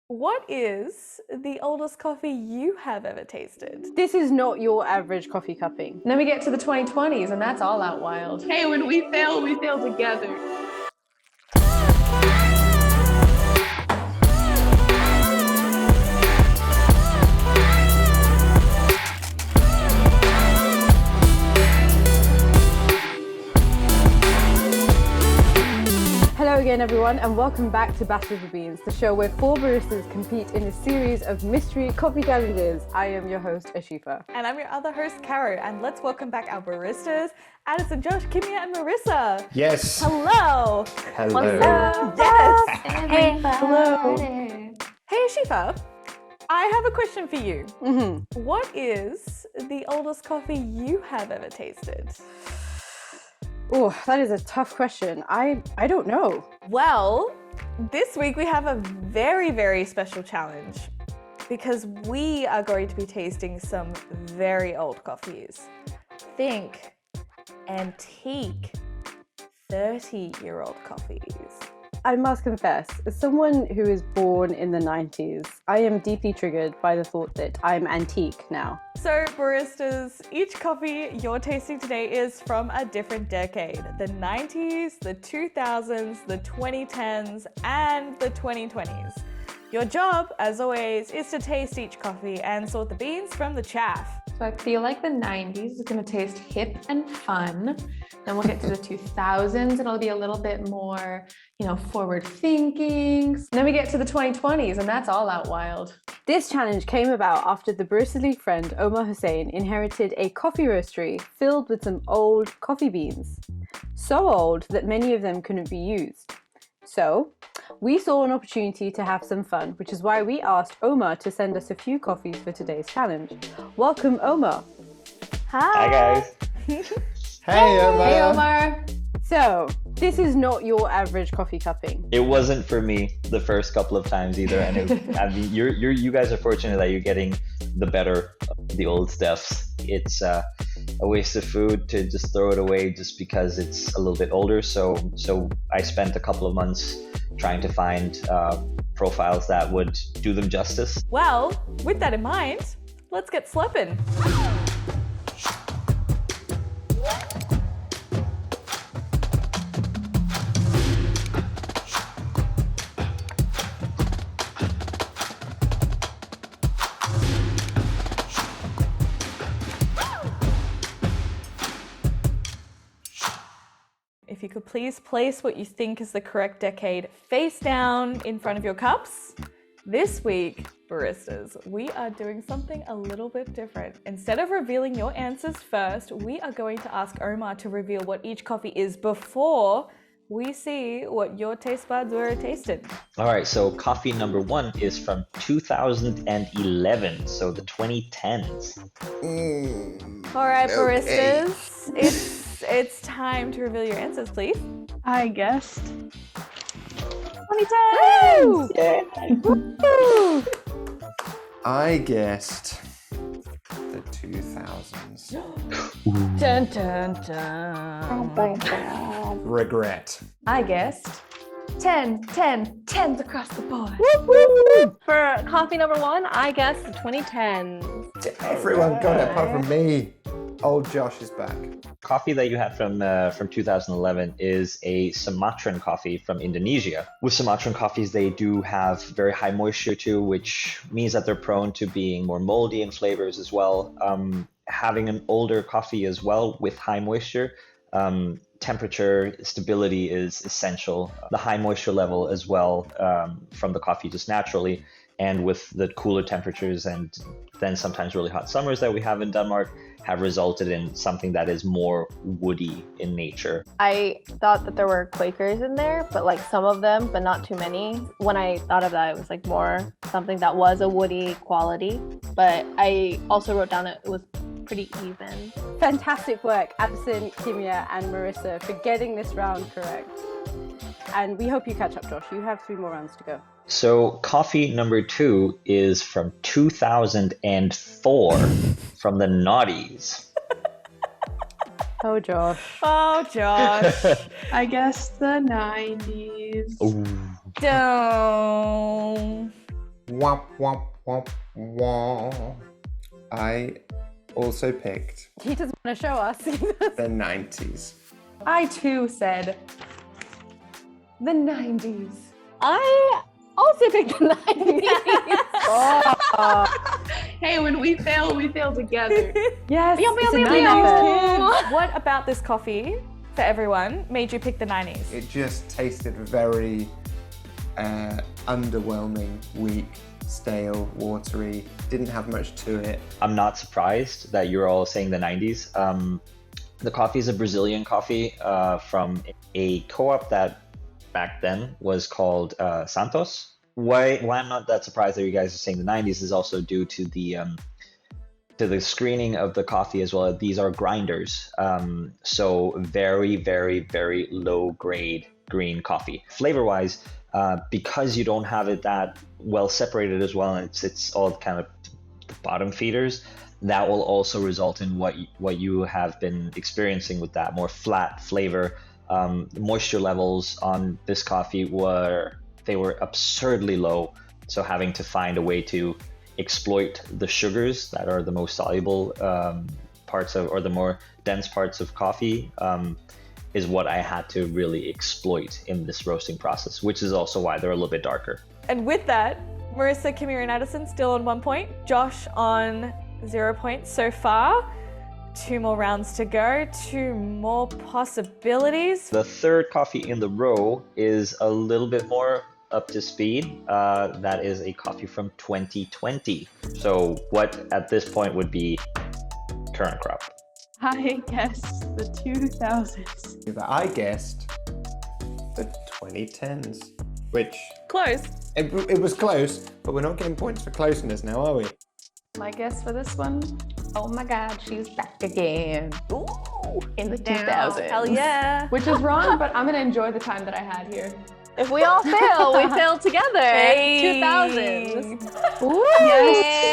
What is the oldest coffee you have ever tasted? This is not your average coffee cupping. Then we get to the 2020s and that's all out wild. Hey, when we fail together. Hello again everyone and welcome back to Battle of the Beans, the show where four baristas compete in a series of mystery coffee challenges. I am your host Ashifa. And I'm your other host Caro, and let's welcome back our baristas, Addison, Josh, Kimia and Marissa. Yes. Hello. Hello. What's up? Yes. Hey, hello. Hey Ashifa, I have a question for you. What is the oldest coffee you have ever tasted? Oh, that is a tough question. I don't know. Well, this week we have a very, very special challenge because we are going to be tasting some very old coffees. Think antique 30-year-old coffees. I must confess, as someone who is born in the 90s, I am deeply triggered by the thought that I'm antique now. So baristas, each coffee you're tasting today is from a different decade. The 90s, the 2000s, the 2010s, and the 2020s. Your job, as always, is to taste each coffee and sort the beans from the chaff. So I feel like the 90s is going to taste hip and fun. Then we'll get to the 2000s and it'll be a little bit more, forward thinking. Then we get to the 2020s and that's all out wild. This challenge came about after the Barista League friend Omar Hossain inherited a coffee roastery filled with some old coffee beans. So old that many of them couldn't be used. So, we saw an opportunity to have some fun, which is why we asked Omar to send us a few coffees for today's challenge. Welcome, Omar. Hi. guys. Hey, Omar. Hey, Omar. So, this is not your average coffee cupping. It wasn't for me the first couple of times either, and you guys are fortunate that you're getting the better of the old stuffs. It's a waste of food to just throw it away just because it's a little bit older. So I spent a couple of months trying to find profiles that would do them justice. Well, with that in mind, let's get slipping. If you could please place what you think is the correct decade face down in front of your cups. This week, baristas, we are doing something a little bit different. Instead of revealing your answers first, we are going to ask Omar to reveal what each coffee is before we see what your taste buds were tasted. All right, so coffee number one is from 2011, so the 2010s. All right, Okay. baristas, it's time to reveal your answers, please. I guessed 2010! Woo! I guessed the 2000s. Dun, dun, dun. Regret. I guessed 10s across the board. For coffee number one, I guess the 2010s. Everyone got it apart from me. Old Josh is back. Coffee that you have from 2011 is a Sumatran coffee from Indonesia. With Sumatran coffees, they do have very high moisture too, which means that they're prone to being more moldy in flavors as well. Having an older coffee as well with high moisture, temperature stability is essential. The high moisture level as well from the coffee just naturally, and with the cooler temperatures and then sometimes really hot summers that we have in Denmark, have resulted in something that is more woody in nature. I thought that there were Quakers in there, but like some of them, but not too many. When I thought of that, it was like more something that was a woody quality. But I also wrote down it was pretty even. Fantastic work, Addison, Kimia, and Marissa for getting this round correct. And we hope you catch up, Josh. You have 3 more rounds to go. So coffee number 2 is from 2004 from the Naughties. Oh, Josh. Oh, Josh. I guess the 90s. Ooh. Don't. Womp, womp, womp, womp. I also picked He doesn't want to show us. the 90s. I too said the 90s. I also picked the 90s. Hey, when we fail together. Yes. It's a it's a 90s kid. What about this coffee for everyone made you pick the 90s? It just tasted very underwhelming, weak, stale, watery. Didn't have much to it. I'm not surprised that you're all saying the 90s. The coffee is a Brazilian coffee from a co-op that back then was called Santos. Why I'm not that surprised that you guys are saying the 90s is also due to the screening of the coffee as well. These are grinders, so very, very, very low grade green coffee. Flavor wise, because you don't have it that well separated as well, and it's all kind of bottom feeders, that will also result in what you have been experiencing with that more flat flavor. The moisture levels on this coffee were absurdly low, so having to find a way to exploit the sugars that are the most soluble parts of, or the more dense parts of coffee, is what I had to really exploit in this roasting process, which is also why they're a little bit darker. And with that, Marissa, Kimia, and Addison still on 1 point. Josh on 0 points so far. 2 more rounds to go, 2 more possibilities. The third coffee in the row is a little bit more up to speed. That is a coffee from 2020. So what at this point would be current crop? I guessed the 2000s. I guessed the 2010s, which Close. it was close, but we're not getting points for closeness now, are we? My guess for this one, oh my God, she's back again. Ooh, in the 2000s. Hell yeah. Which is wrong, but I'm gonna enjoy the time that I had here. If we all fail, we fail together. Hey. 2000s.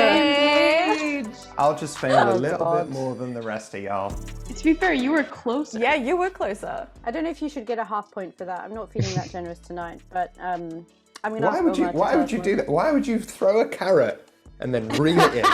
Yes. I'll just fail a Oh, little God. bit more than the rest of y'all. To be fair, you were closer. Yeah, you were closer. I don't know if you should get a half point for that. I'm not feeling that generous tonight, but I'm gonna. Why would you? Why would you do that? Why would you throw a carrot and then reel it in?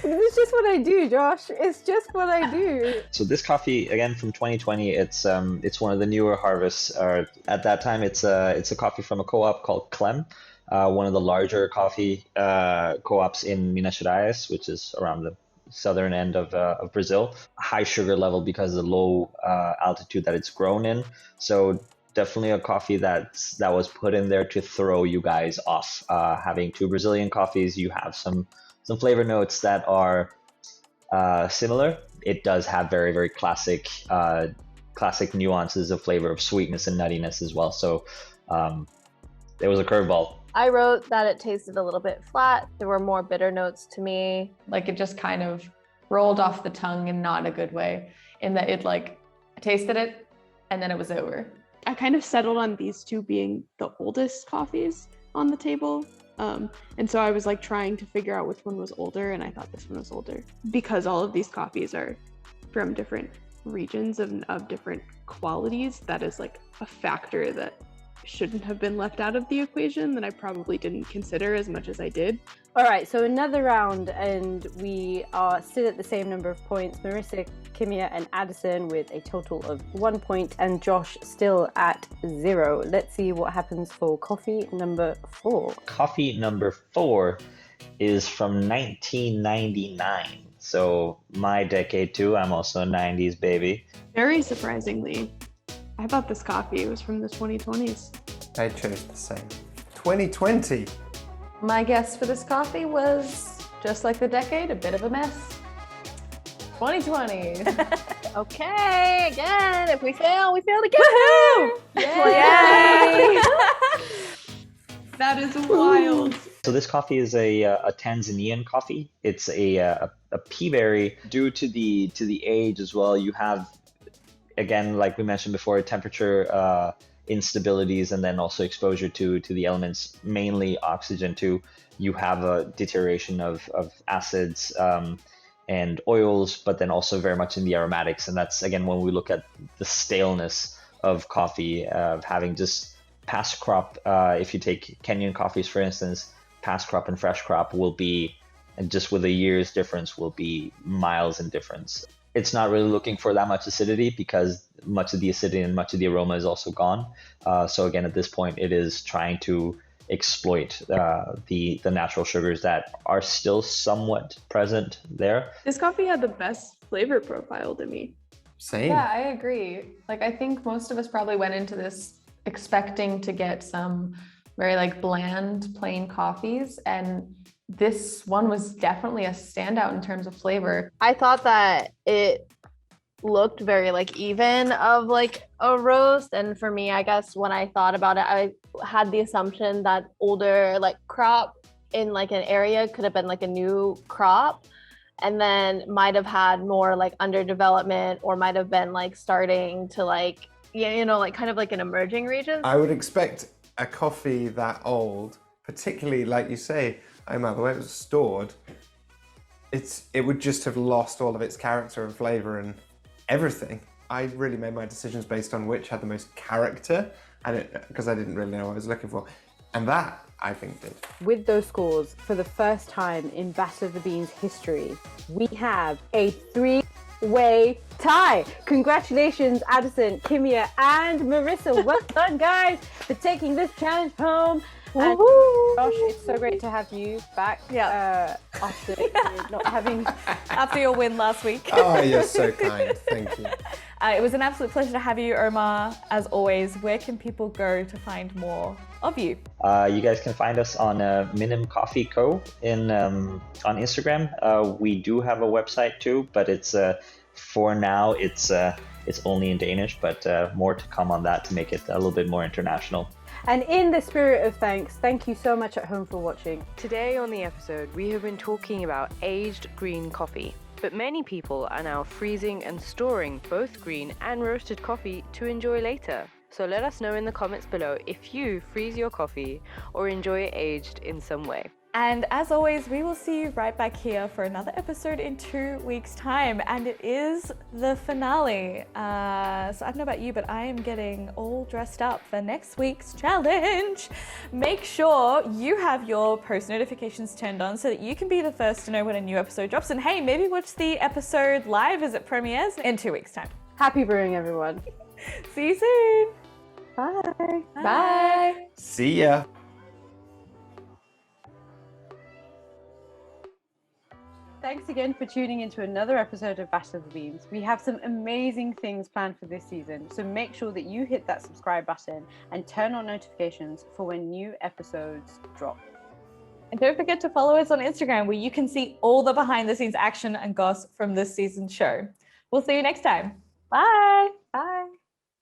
It's just what I do, Josh. It's just what I do. So this coffee, again from 2020, it's one of the newer harvests. At that time, it's a coffee from a co-op called Clem, one of the larger coffee co-ops in Minas Gerais, which is around the southern end of Brazil. High sugar level because of the low altitude that it's grown in. So definitely a coffee that was put in there to throw you guys off. Having 2 Brazilian coffees, you have some flavor notes that are similar. It does have very, very classic nuances of flavor of sweetness and nuttiness as well. So it was a curveball. I wrote that it tasted a little bit flat. There were more bitter notes to me. Like it just kind of rolled off the tongue in not a good way, in that it like, I tasted it and then it was over. I kind of settled on these 2 being the oldest coffees on the table. And so I was like trying to figure out which one was older, and I thought this one was older because all of these coffees are from different regions of different qualities. That is like a factor that shouldn't have been left out of the equation that I probably didn't consider as much as I did. All right, so another round, and we are still at the same number of points. Marissa, Kimia, and Addison with a total of 1 point, and Josh still at 0. Let's see what happens for coffee number 4. Coffee number 4 is from 1999. So my decade too. I'm also a 90s baby. Very surprisingly, I thought this coffee was from the 2020s. I chose the same. 2020. My guess for this coffee was, just like the decade, a bit of a mess. 2020. Okay, again, if we fail, we fail together. Yay! That is wild. So this coffee is a Tanzanian coffee. It's a pea berry. Due to the age as well, you have, again, like we mentioned before, temperature instabilities, and then also exposure to the elements, mainly oxygen too. You have a deterioration of acids and oils, but then also very much in the aromatics. And that's, again, when we look at the staleness of coffee, of having just past crop, if you take Kenyan coffees, for instance, past crop and fresh crop will be, and just with a year's difference, will be miles in difference. It's not really looking for that much acidity because much of the acidity and much of the aroma is also gone. So again, at this point, it is trying to exploit the natural sugars that are still somewhat present there. This coffee had the best flavor profile to me. Same. Yeah, I agree. Like, I think most of us probably went into this expecting to get some very like bland, plain coffees, and this one was definitely a standout in terms of flavor. I thought that it looked very like even of like a roast, and for me, I guess when I thought about it, I had the assumption that older like crop in like an area could have been like a new crop, and then might have had more like underdevelopment, or might have been like starting to like, you know, like kind of like an emerging region. I would expect a coffee that old, particularly like you say, Omar, the way it was stored, it would just have lost all of its character and flavor and everything. I really made my decisions based on which had the most character, and because I didn't really know what I was looking for, and that I think did. With those scores, for the first time in Battle of the Beans history, we have a 3-way tie. Congratulations, Addison, Kimia, and Marissa. Well done, guys, for taking this challenge home. And Josh, it's so great to have you back. Yeah. After not having. After your win last week. Oh, you're so kind. Thank you. It was an absolute pleasure to have you, Omar. As always, where can people go to find more of you? You guys can find us on Minim Coffee Co. on Instagram. We do have a website too, but it's for now it's only in Danish, but more to come on that to make it a little bit more international. And in the spirit of thanks, thank you so much at home for watching. Today on the episode, we have been talking about aged green coffee, but many people are now freezing and storing both green and roasted coffee to enjoy later. So let us know in the comments below if you freeze your coffee or enjoy it aged in some way. And as always, we will see you right back here for another episode in 2 weeks' time. And it is the finale. So I don't know about you, but I am getting all dressed up for next week's challenge. Make sure you have your post notifications turned on so that you can be the first to know when a new episode drops. And hey, maybe watch the episode live as it premieres in 2 weeks' time. Happy brewing, everyone. See you soon. Bye. Bye. See ya. Thanks again for tuning into another episode of Battle of the Beans. We have some amazing things planned for this season, so make sure that you hit that subscribe button and turn on notifications for when new episodes drop. And don't forget to follow us on Instagram, where you can see all the behind the scenes action and goss from this season's show. We'll see you next time. Bye.